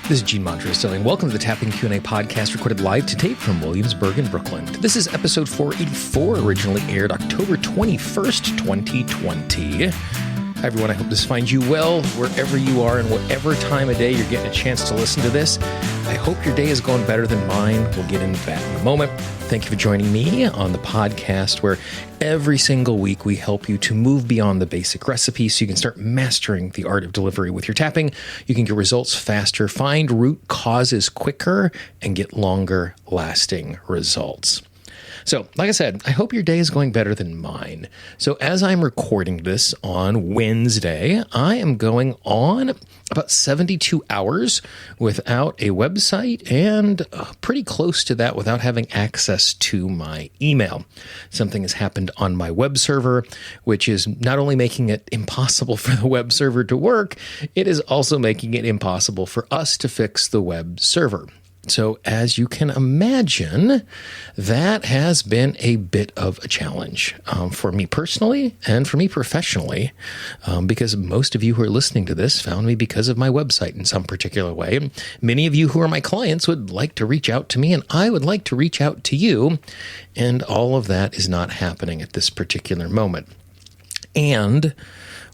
This is Gene Montrose-Stilling. Welcome to the Tapping Q&A podcast, recorded live to tape from Williamsburg in Brooklyn. This is episode 484, originally aired October 21st, 2020. Hi, everyone. I hope this finds you well wherever you are and whatever time of day you're getting a chance to listen to this. I hope your day is going better than mine. We'll get into that in a moment. Thank you for joining me on the podcast where every single week we help you to move beyond the basic recipe so you can start mastering the art of delivery with your tapping. You can get results faster, find root causes quicker, and get longer lasting results. So, like I said, I hope your day is going better than mine. So as I'm recording this on Wednesday, I am going on about 72 hours without a website and pretty close to that without having access to my email. Something has happened on my web server, which is not only making it impossible for the web server to work, it is also making it impossible for us to fix the web server. So as you can imagine, that has been a bit of a challenge for me personally and for me professionally, because most of you who are listening to this found me because of my website in some particular way. Many of you who are my clients would like to reach out to me, and I would like to reach out to you, and all of that is not happening at this particular moment. And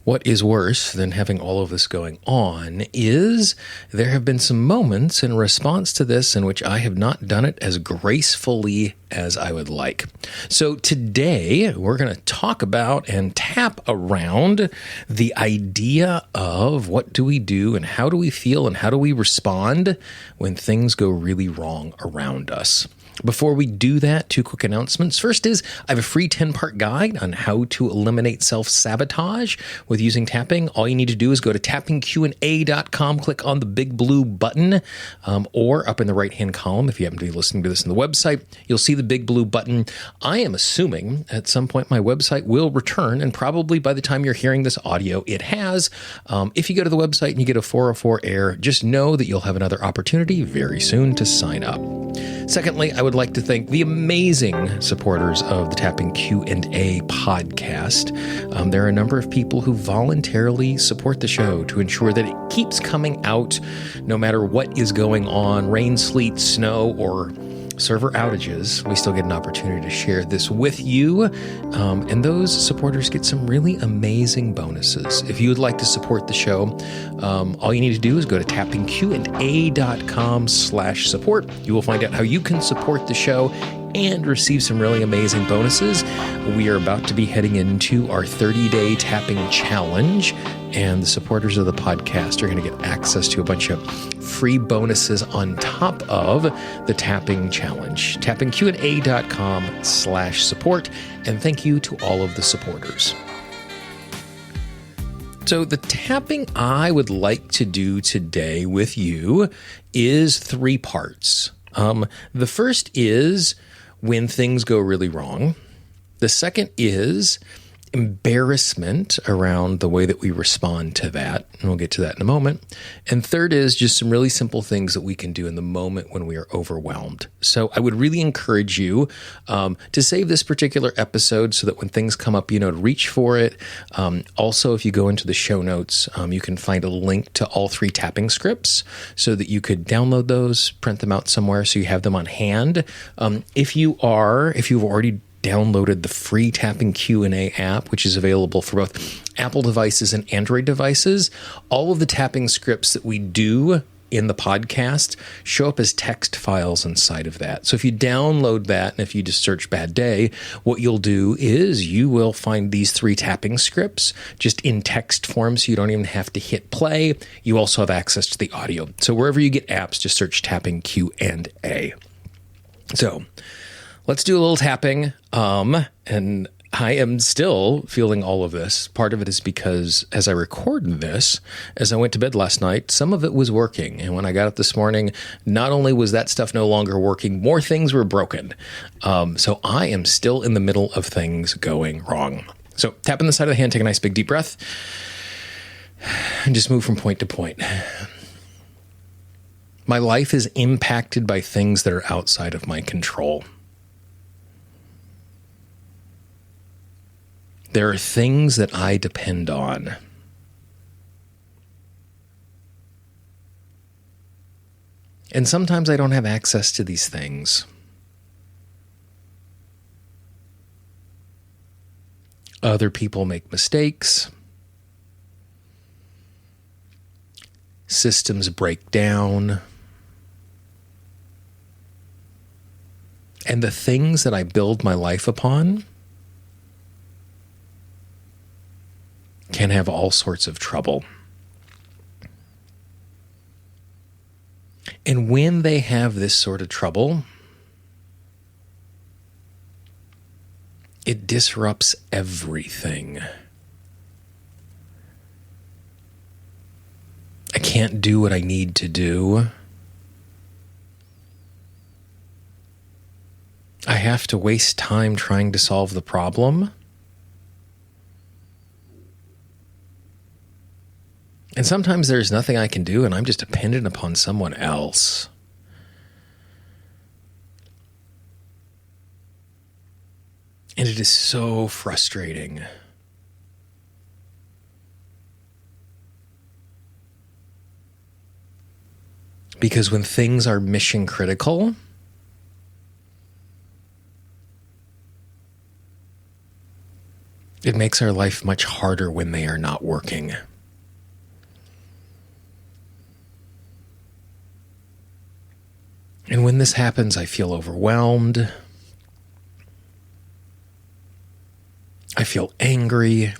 what is worse than having all of this going on is there have been some moments in response to this in which I have not done it as gracefully as I would like. So today we're going to talk about and tap around the idea of what do we do and how do we feel and how do we respond when things go really wrong around us. Before we do that, two quick announcements. First is I have a free 10-part guide on how to eliminate self-sabotage with using tapping. All you need to do is go to tappingqa.com, click on the big blue button, or up in the right-hand column, if you happen to be listening to this on the website, you'll see the big blue button. I am assuming at some point my website will return, and probably by the time you're hearing this audio, it has. If you go to the website and you get a 404 error, just know that you'll have another opportunity very soon to sign up. Secondly, I would like to thank the amazing supporters of the Tapping Q&A podcast. There are a number of people who voluntarily support the show to ensure that it keeps coming out no matter what is going on, rain, sleet, snow, or server outages. We still get an opportunity to share this with you, and those supporters get some really amazing bonuses. If you would like to support the show, all you need to do is go to tappingqa.com/support. You will find out how you can support the show and receive some really amazing bonuses. We are about to be heading into our 30-day tapping challenge, and the supporters of the podcast are going to get access to a bunch of free bonuses on top of the tapping challenge. tappingqa.com/support, and thank you to all of the supporters. So the tapping I would like to do today with you is three parts. The first is when things go really wrong. The second is embarrassment around the way that we respond to that, and we'll get to that in a moment. And third is just some really simple things that we can do in the moment when we are overwhelmed. So I would really encourage you to save this particular episode so that when things come up, you know to reach for it. Also, if you go into the show notes, you can find a link to all three tapping scripts so that you could download those, print them out somewhere so you have them on hand. If you've already downloaded the free Tapping Q&A app, which is available for both Apple devices and Android devices, all of the tapping scripts that we do in the podcast show up as text files inside of that. So if you download that, and if you just search Bad Day, what you'll do is you will find these three tapping scripts just in text form, so you don't even have to hit play. You also have access to the audio. So wherever you get apps, just search Tapping Q&A. So let's do a little tapping, and I am still feeling all of this. Part of it is because as I recorded this, as I went to bed last night, some of it was working. And when I got up this morning, not only was that stuff no longer working, more things were broken. So I am still in the middle of things going wrong. So tap on the side of the hand, take a nice big deep breath, and just move from point to point. My life is impacted by things that are outside of my control. There are things that I depend on. And sometimes I don't have access to these things. Other people make mistakes. Systems break down. And the things that I build my life upon can have all sorts of trouble. And when they have this sort of trouble, it disrupts everything. I can't do what I need to do. I have to waste time trying to solve the problem. And sometimes there's nothing I can do, and I'm just dependent upon someone else. And it is so frustrating. Because when things are mission critical, it makes our life much harder when they are not working. And when this happens, I feel overwhelmed. I feel angry.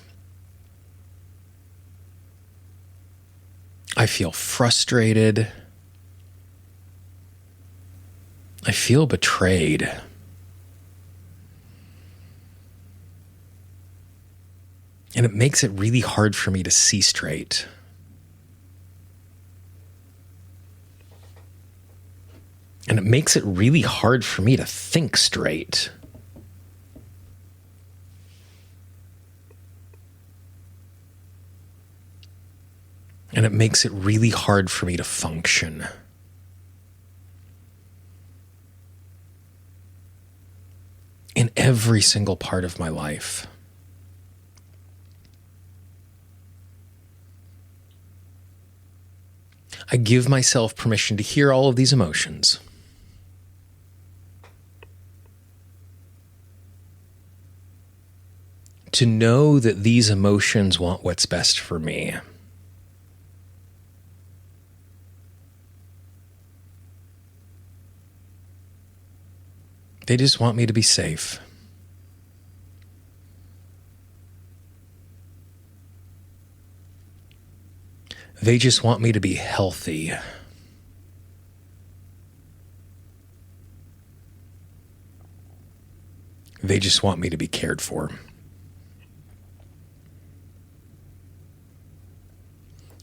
I feel frustrated. I feel betrayed. And it makes it really hard for me to see straight. And it makes it really hard for me to think straight. And it makes it really hard for me to function. In every single part of my life. I give myself permission to hear all of these emotions. To know that these emotions want what's best for me. They just want me to be safe. They just want me to be healthy. They just want me to be cared for.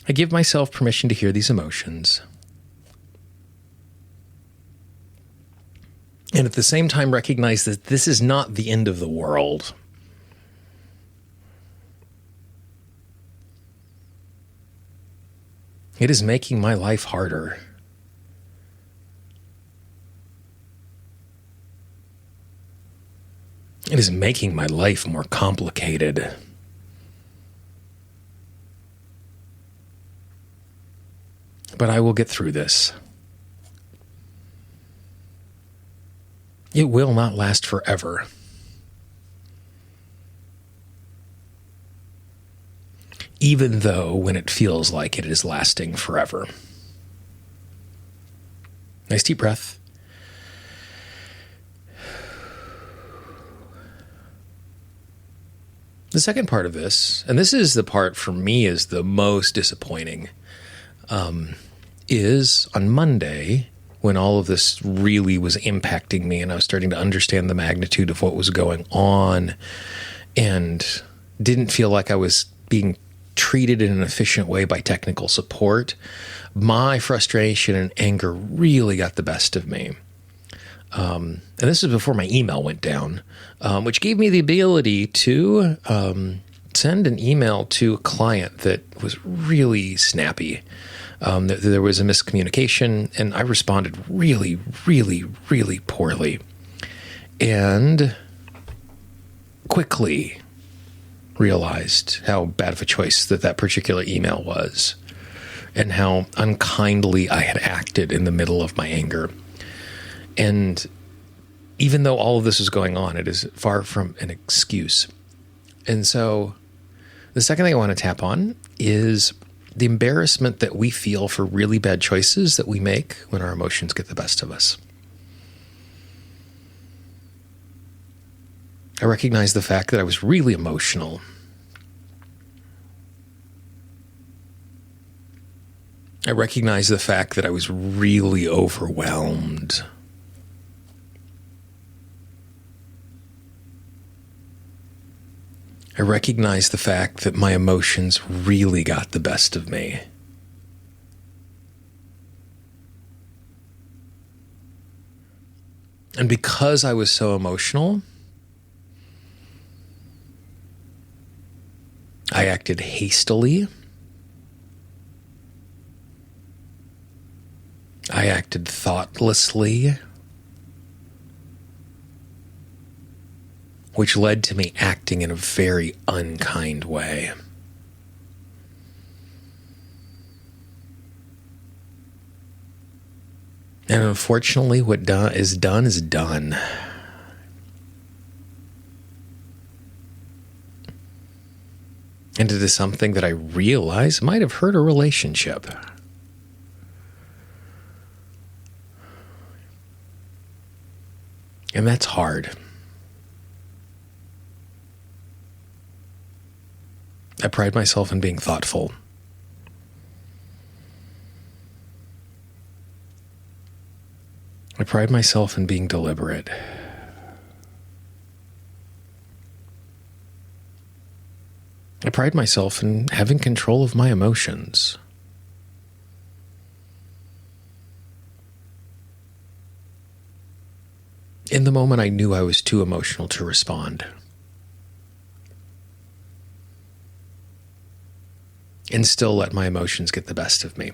I give myself permission to hear these emotions. And at the same time recognize that this is not the end of the world. It is making my life harder. It is making my life more complicated. But I will get through this. It will not last forever. Even though when it feels like it is lasting forever. Nice deep breath. The second part of this, and this is the part for me is the most disappointing, is on Monday, when all of this really was impacting me and I was starting to understand the magnitude of what was going on and didn't feel like I was being treated in an efficient way by technical support, my frustration and anger really got the best of me. And this is before my email went down, which gave me the ability to send an email to a client that was really snappy. There was a miscommunication, and I responded really, really, really poorly. And quickly realized how bad of a choice that particular email was. and how unkindly I had acted in the middle of my anger. And even though all of this is going on, it is far from an excuse. And so the second thing I want to tap on is the embarrassment that we feel for really bad choices that we make when our emotions get the best of us. I recognize the fact that I was really emotional. I recognize the fact that I was really overwhelmed. I recognize the fact that my emotions really got the best of me. And because I was so emotional, I acted hastily. I acted thoughtlessly, which led to me acting in a very unkind way. And unfortunately, what is done is done. And it is something that I realize might have hurt a relationship. And that's hard. I pride myself in being thoughtful. I pride myself in being deliberate. I pride myself in having control of my emotions. In the moment, I knew I was too emotional to respond. And still let my emotions get the best of me.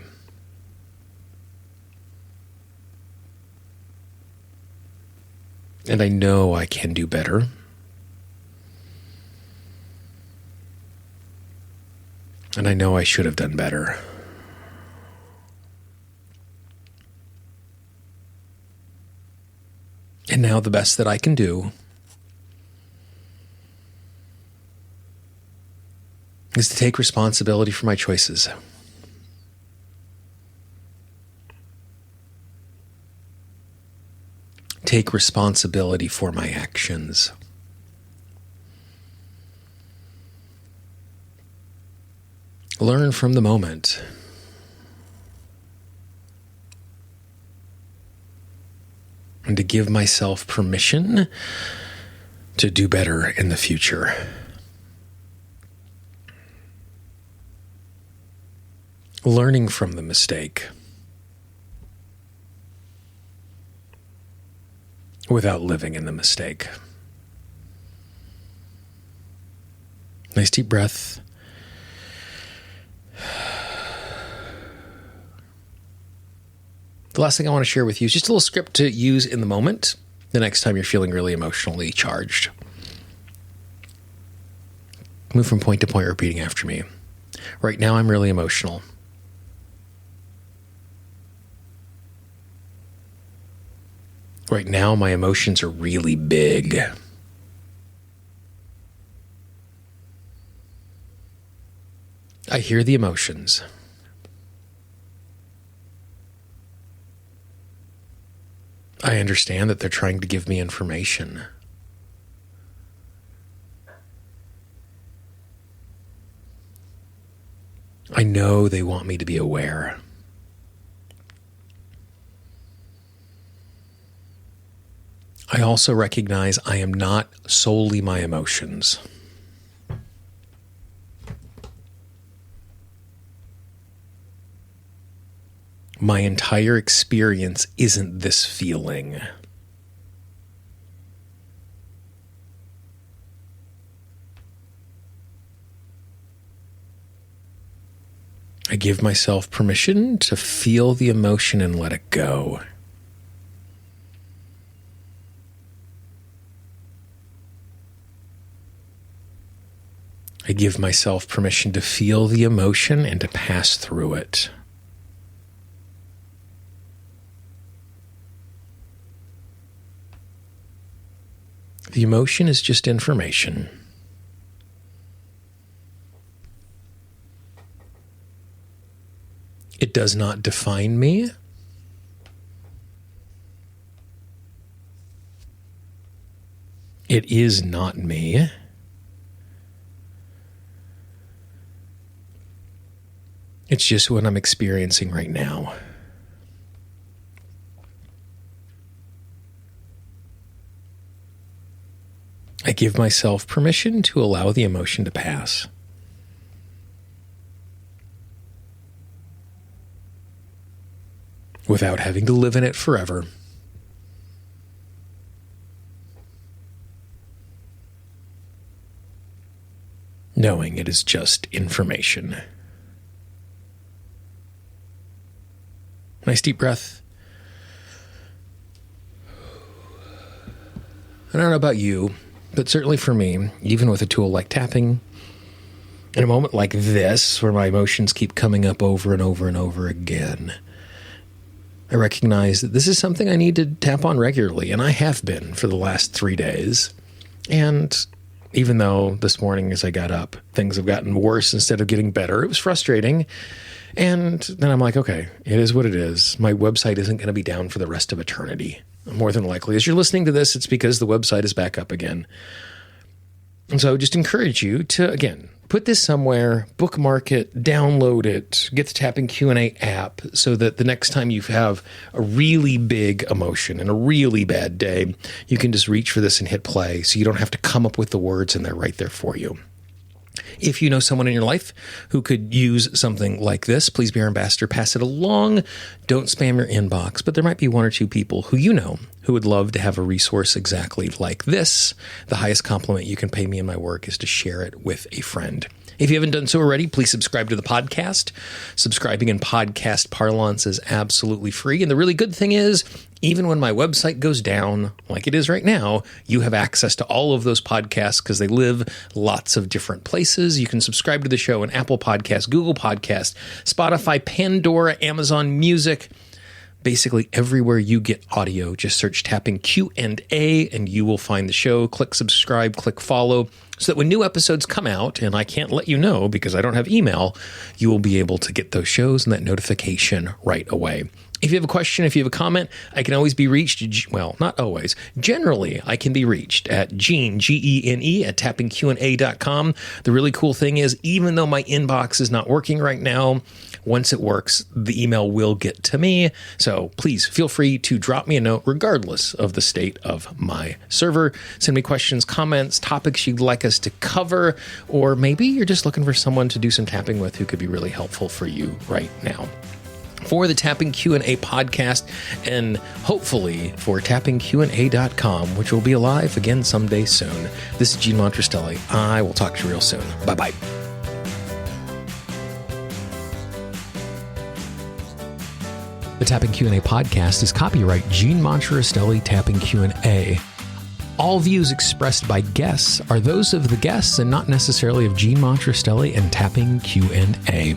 And I know I can do better. And I know I should have done better. And now the best that I can do is to take responsibility for my choices. Take responsibility for my actions. Learn from the moment. And to give myself permission to do better in the future. Learning from the mistake without living in the mistake. Nice deep breath. The last thing I want to share with you is just a little script to use in the moment the next time you're feeling really emotionally charged. Move from point to point, repeating after me. Right now, I'm really emotional. Right now, my emotions are really big. I hear the emotions. I understand that they're trying to give me information. I know they want me to be aware. I also recognize I am not solely my emotions. My entire experience isn't this feeling. I give myself permission to feel the emotion and let it go. I give myself permission to feel the emotion and to pass through it. The emotion is just information. It does not define me. It is not me. It's just what I'm experiencing right now. I give myself permission to allow the emotion to pass. Without having to live in it forever. Knowing it is just information. Nice deep breath. I don't know about you, but certainly for me, even with a tool like tapping, in a moment like this, where my emotions keep coming up over and over and over again, I recognize that this is something I need to tap on regularly, and I have been for the last 3 days. And even though this morning as I got up, things have gotten worse instead of getting better, it was frustrating. And then I'm like, okay, it is what it is. My website isn't going to be down for the rest of eternity. More than likely, as you're listening to this, it's because the website is back up again. And so I would just encourage you to, again, put this somewhere, bookmark it, download it, get the Tapping Q&A app so that the next time you have a really big emotion and a really bad day, you can just reach for this and hit play so you don't have to come up with the words and they're right there for you. If you know someone in your life who could use something like this, please be our ambassador. Pass it along. Don't spam your inbox, but there might be 1 or 2 people who you know who would love to have a resource exactly like this. The highest compliment you can pay me in my work is to share it with a friend. If you haven't done so already, please subscribe to the podcast. Subscribing in podcast parlance is absolutely free. And the really good thing is, even when my website goes down, like it is right now, you have access to all of those podcasts because they live lots of different places. You can subscribe to the show on Apple Podcasts, Google Podcasts, Spotify, Pandora, Amazon Music. Basically everywhere you get audio, just search Tapping Q&A and you will find the show. Click subscribe, click follow, so that when new episodes come out, and I can't let you know because I don't have email, you will be able to get those shows and that notification right away. If you have a question, if you have a comment, I can always be reached. Well, not always. Generally, I can be reached at Gene, Gene, at tappingqa.com. The really cool thing is, even though my inbox is not working right now, once it works, the email will get to me. So please feel free to drop me a note regardless of the state of my server. Send me questions, comments, topics you'd like us to cover, or maybe you're just looking for someone to do some tapping with who could be really helpful for you right now. For the Tapping Q&A podcast, and hopefully for tappingqa.com, which will be alive again someday soon. This is Gene Montrastelli. I will talk to you real soon. Bye-bye. The Tapping Q&A podcast is copyright Gene Montrastelli Tapping Q&A. All views expressed by guests are those of the guests and not necessarily of Gene Montrastelli and Tapping Q&A.